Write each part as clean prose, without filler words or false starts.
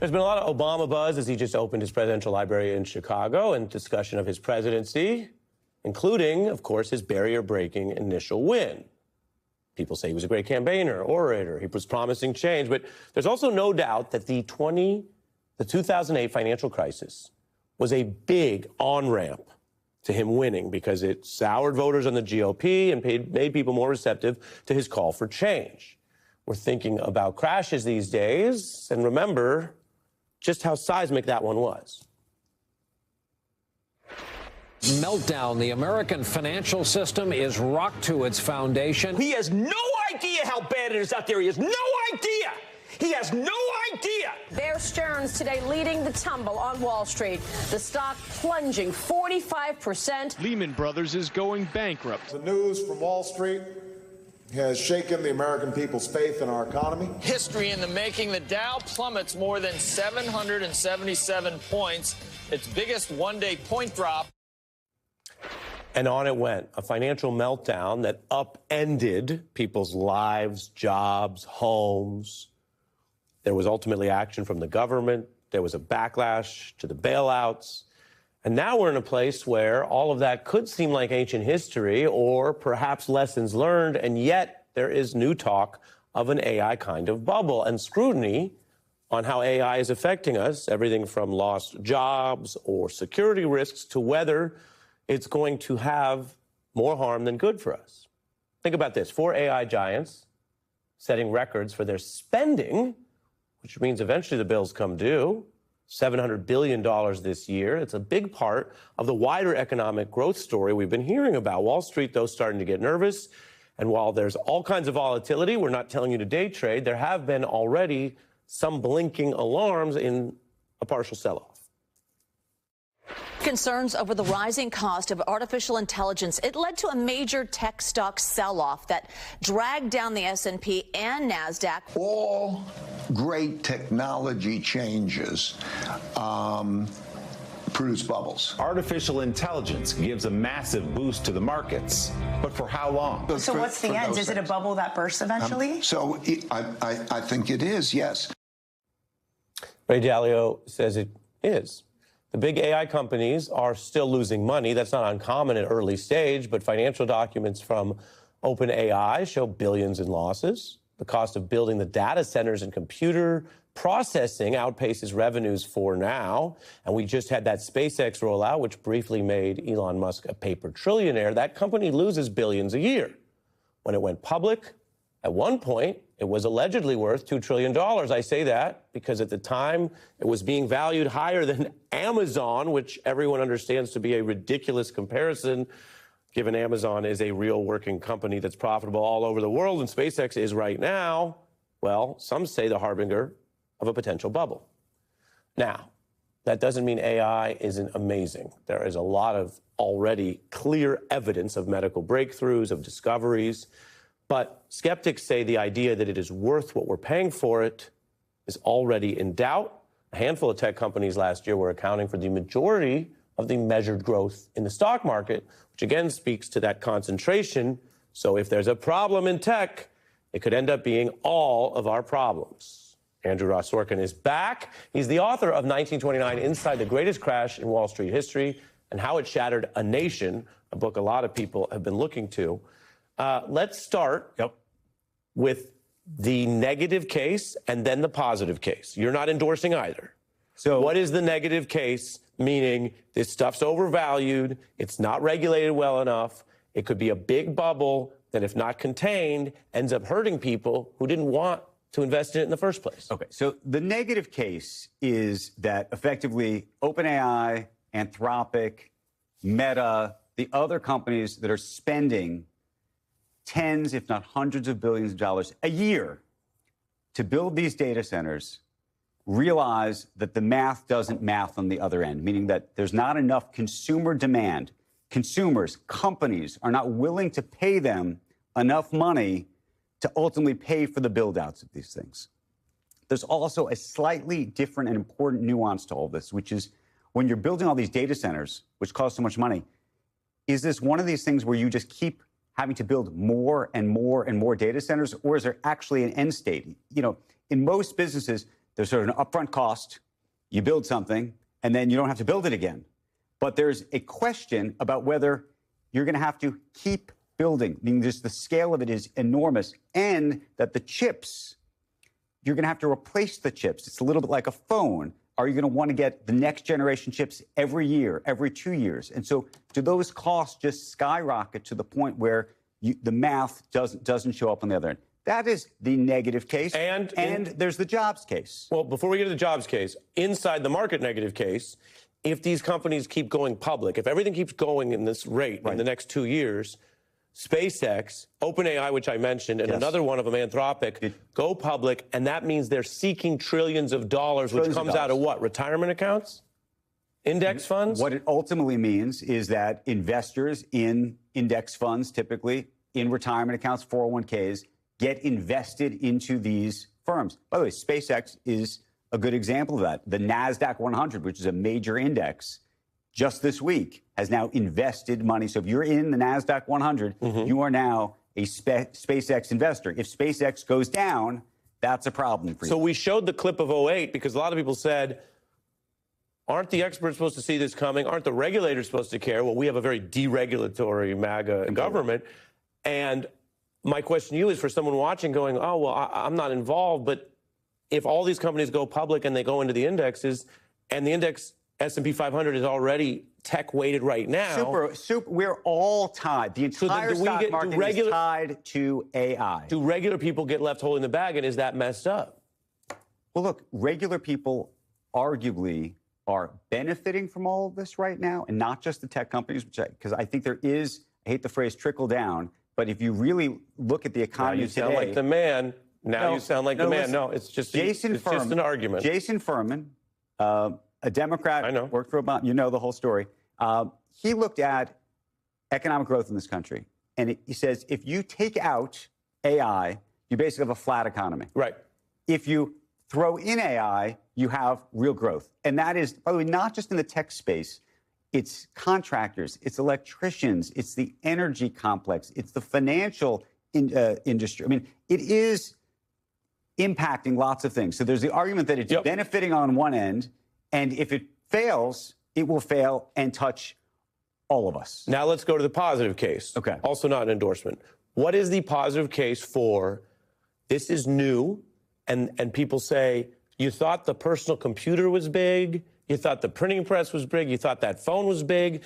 There's been a lot of Obama buzz as he just opened his presidential library in Chicago and discussion of his presidency, including, of course, his barrier-breaking initial win. People say he was a great campaigner, orator. He was promising change. But there's also no doubt that the 2008 financial crisis was a big on-ramp to him winning because it soured voters on the GOP and made people more receptive to his call for change. We're thinking about crashes these days, and remember just how seismic that one was. Meltdown. The American financial system is rocked to its foundation. He has no idea how bad it is out there. He has no idea. He has no idea. Bear Stearns today leading the tumble on Wall Street. The stock plunging 45%. Lehman Brothers is going bankrupt. The news from Wall Street has shaken the American people's faith in our economy. History in the making. The Dow plummets more than 777 points, its biggest one-day point drop. And on it went, a financial meltdown that upended people's lives, jobs, homes. There was ultimately action from the government. There was a backlash to the bailouts. And now we're in a place where all of that could seem like ancient history or perhaps lessons learned, and yet there is new talk of an AI kind of bubble and scrutiny on how AI is affecting us, everything from lost jobs or security risks to whether it's going to have more harm than good for us. Think about this. 4 AI giants setting records for their spending, which means eventually the bills come due. $700 billion this year. It's a big part of the wider economic growth story we've been hearing about. Wall Street, though, starting to get nervous. And while there's all kinds of volatility, we're not telling you to day trade, there have been already some blinking alarms in a partial sell-off. Concerns over the rising cost of artificial intelligence. It led to a major tech stock sell-off that dragged down the S&P and NASDAQ. All great technology changes produce bubbles. Artificial intelligence gives a massive boost to the markets, but for how long? So what's the end? Is it a bubble that bursts eventually? I think it is, yes. Ray Dalio says it is. The big AI companies are still losing money. That's not uncommon at early stage, but financial documents from OpenAI show billions in losses. The cost of building the data centers and computer processing outpaces revenues for now. And we just had that SpaceX rollout, which briefly made Elon Musk a paper trillionaire. That company loses billions a year. When it went public, at one point, it was allegedly worth $2 trillion. I say that because at the time, it was being valued higher than Amazon, which everyone understands to be a ridiculous comparison, given Amazon is a real working company that's profitable all over the world, and SpaceX is right now, well, some say the harbinger of a potential bubble. Now, that doesn't mean AI isn't amazing. There is a lot of already clear evidence of medical breakthroughs, of discoveries. But skeptics say the idea that it is worth what we're paying for it is already in doubt. A handful of tech companies last year were accounting for the majority of the measured growth in the stock market, which again speaks to that concentration. So if there's a problem in tech, it could end up being all of our problems. Andrew Ross Sorkin is back. He's the author of 1929, Inside the Greatest Crash in Wall Street History and How It Shattered a Nation, a book a lot of people have been looking to. Let's start with the negative case and then the positive case. You're not endorsing either. So what is the negative case, meaning this stuff's overvalued, it's not regulated well enough, it could be a big bubble that, if not contained, ends up hurting people who didn't want to invest in it in the first place? Okay, so the negative case is that effectively OpenAI, Anthropic, Meta, the other companies that are spending tens, if not hundreds of billions of dollars a year to build these data centers realize that the math doesn't math on the other end, meaning that there's not enough consumer demand. Consumers, companies are not willing to pay them enough money to ultimately pay for the build-outs of these things. There's also a slightly different and important nuance to all this, which is when you're building all these data centers, which cost so much money, is this one of these things where you just keep having to build more and more and more data centers, or is there actually an end state? You know, in most businesses, There's sort of an upfront cost. You build something, and then you don't have to build it again. But there's a question about whether you're going to have to keep building, meaning just the scale of it is enormous, and that the chips, you're going to have to replace the chips. It's a little bit like a phone. Are you going to want to get the next generation chips every year, every 2 years? And so do those costs just skyrocket to the point where the math doesn't show up on the other end? That is the negative case. And there's the jobs case. Well, before we get to the jobs case, inside the market negative case, if these companies keep going public, if everything keeps going in this rate in the next 2 years, SpaceX, OpenAI, which I mentioned, and another one of them, Anthropic, go public, and that means they're seeking trillions of dollars, which comes out of what? Retirement accounts? Index funds? What it ultimately means is that investors in index funds, typically in retirement accounts, 401ks, get invested into these firms. By the way, SpaceX is a good example of that. The NASDAQ 100, which is a major index, just this week has now invested money. So if you're in the NASDAQ 100, you are now a SpaceX investor. If SpaceX goes down, that's a problem for you. So we showed the clip of 08 because a lot of people said, aren't the experts supposed to see this coming? Aren't the regulators supposed to care? Well, we have a very deregulatory MAGA government. And my question to you is for someone watching going, oh, well, I'm not involved, but if all these companies go public and they go into the indexes and the index S&P 500 is already tech weighted right now. We're all tied. The entire stock market is tied to AI. Do regular people get left holding the bag, and is that messed up? Well, look, regular people arguably are benefiting from all of this right now, and not just the tech companies, because I think there is, I hate the phrase trickle down, but if you really look at the economy today. Now you sound like the man. You sound like the man. Listen, no, it's just just an argument. Jason Furman, a Democrat, I know. worked for Obama. You know the whole story. He looked at economic growth in this country, and he says if you take out AI, you basically have a flat economy. Right. If you throw in AI, you have real growth. And that is, by the way, not just in the tech space. It's contractors, it's electricians, it's the energy complex, it's the financial industry. I mean, it is impacting lots of things. So there's the argument that it's benefiting on one end, and if it fails, it will fail and touch all of us. Now let's go to the positive case. Okay. Also not an endorsement. What is the positive case for this is new, and people say, you thought the personal computer was big, you thought the printing press was big, you thought that phone was big.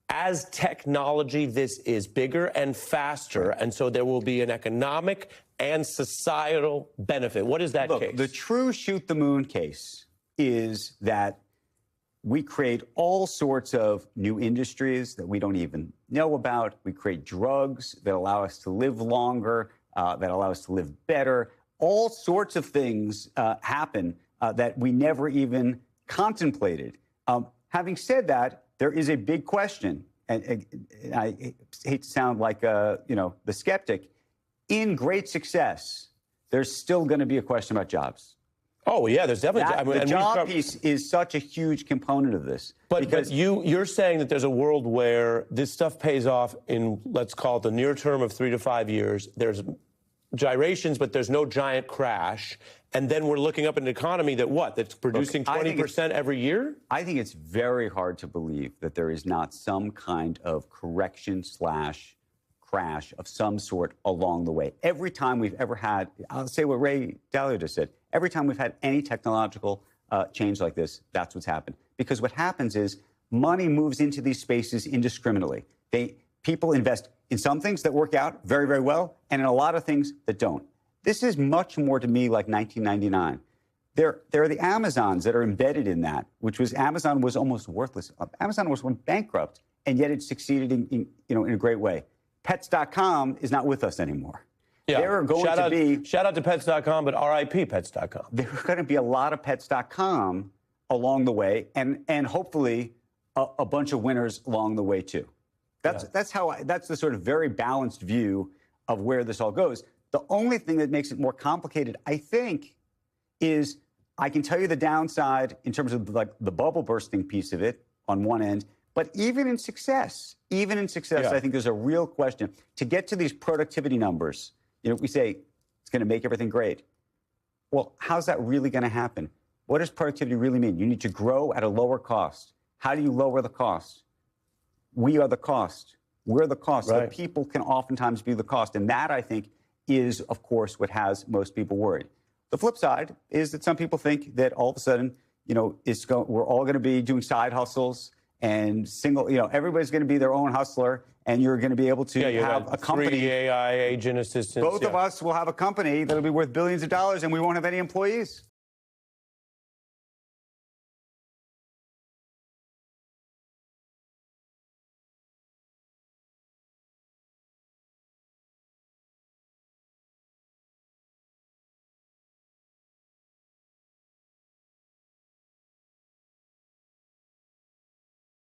As technology, this is bigger and faster, and so there will be an economic and societal benefit. What is that case? The true shoot the moon case is that we create all sorts of new industries that we don't even know about. We create drugs that allow us to live longer, that allow us to live better. All sorts of things happen that we never even contemplated. Having said that, there is a big question, and I hate to sound like the skeptic. In great success, there's still going to be a question about jobs. Oh, yeah, there's definitely... The job piece is such a huge component of this. But you're saying that there's a world where this stuff pays off in, let's call it the near term of 3 to 5 years. There's gyrations, but there's no giant crash. And then we're looking up an economy that's producing 20% every year? I think it's very hard to believe that there is not some kind of correction / crash of some sort along the way. Every time we've ever had, I'll say what Ray Dalio just said, every time we've had any technological change like this, that's what's happened. Because what happens is money moves into these spaces indiscriminately. People invest in some things that work out very, very well, and in a lot of things that don't. This is much more to me like 1999. There are the Amazons that are embedded in that, which was Amazon was almost worthless. Amazon went bankrupt, and yet it succeeded in a great way. Pets.com is not with us anymore. Yeah. There are going to be... Shout out to Pets.com, but RIP Pets.com. There are going to be a lot of Pets.com along the way, and hopefully a bunch of winners along the way, too. That's the sort of very balanced view of where this all goes. The only thing that makes it more complicated, I think, is I can tell you the downside in terms of like the bubble bursting piece of it on one end. But even in success, I think there's a real question. To get to these productivity numbers, we say it's going to make everything great. Well, how's that really going to happen? What does productivity really mean? You need to grow at a lower cost. How do you lower the cost? We are the cost. We're the cost. Right. So people can oftentimes be the cost. And that, I think, is, of course, what has most people worried. The flip side is that some people think that all of a sudden, we're all going to be doing side hustles and everybody's going to be their own hustler, and you're going to be able to have a company. 3 AI agent assistants. Both of us will have a company that'll be worth billions of dollars, and we won't have any employees.